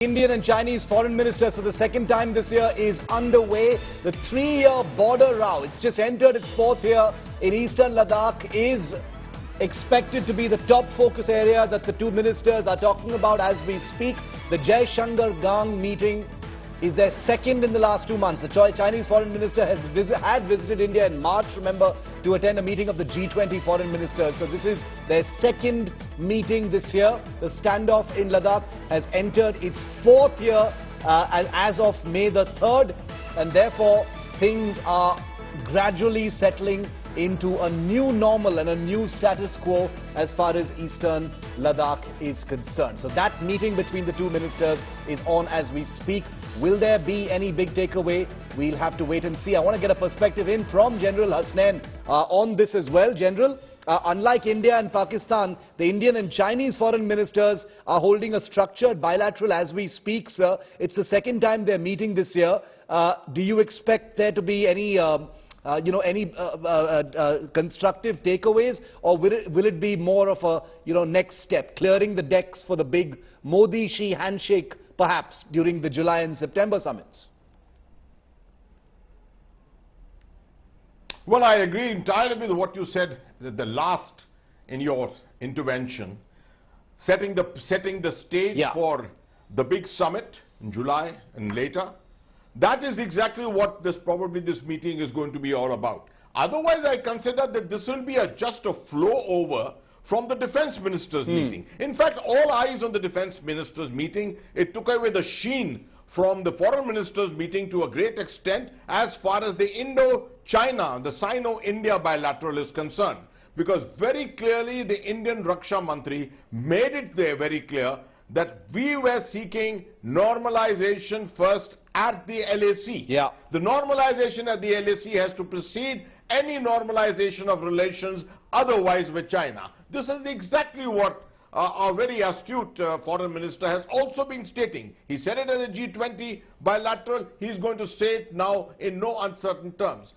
Indian and Chinese foreign ministers for the second time this year is underway. The three-year border row, it's just entered its fourth year in eastern Ladakh, is expected to be the top focus area that the two ministers are talking about as we speak. The Jaishankar meeting is their second in the last 2 months. The Chinese foreign minister had visited India in March, remember, to attend a meeting of the G20 foreign ministers. So this is their second meeting this year. The standoff in Ladakh has entered its fourth year as of May the 3rd, and therefore things are gradually settling into a new normal and a new status quo as far as eastern Ladakh is concerned. So that meeting between the two ministers is on as we speak. Will there be any big takeaway? We'll have to wait and see. I want to get a perspective in from General Hasnain on this as well. General, unlike India and Pakistan, the Indian and Chinese foreign ministers are holding a structured bilateral as we speak, sir. It's the second time they're meeting this year. Do you expect there to be any constructive takeaways, or will it be more of a next step, clearing the decks for the big Modi-Xi handshake perhaps during the July and September summits? Well, I agree entirely with what you said at the last in your intervention, setting the stage for the big summit in July and later. That is exactly what this meeting is going to be all about. Otherwise, I consider that this will be just a flow over from the defense ministers meeting. In fact, all eyes on the defense ministers meeting. It took away the sheen from the foreign ministers meeting to a great extent as far as the Indo-China, the Sino-India bilateral is concerned. Because very clearly the Indian Raksha Mantri made it there very clear that we were seeking normalization first at the LAC. The normalization at the LAC has to precede any normalization of relations otherwise with China. This is exactly what our very astute foreign minister has also been stating. He said it as a G20 bilateral. He's going to say it now in no uncertain terms.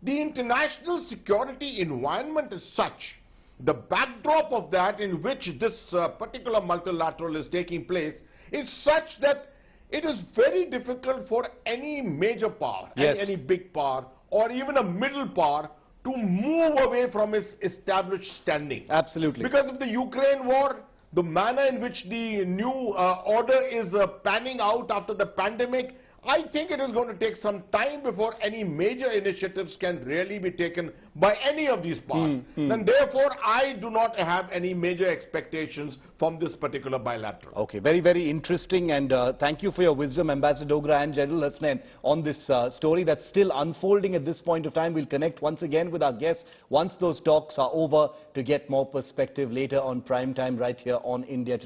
The international security environment is such, the backdrop of that in which this particular multilateral is taking place is such that it is very difficult for any major power, any big power, or even a middle power to move away from its established standing. Absolutely. Because of the Ukraine war, the manner in which the new order is panning out after the pandemic, I think it is going to take some time before any major initiatives can really be taken by any of these powers. And therefore, I do not have any major expectations from this particular bilateral. Okay, very, very interesting, and thank you for your wisdom, Ambassador Dogra and General Hasnain, on this story that's still unfolding at this point of time. We'll connect once again with our guests once those talks are over to get more perspective later on Prime Time right here on India Today.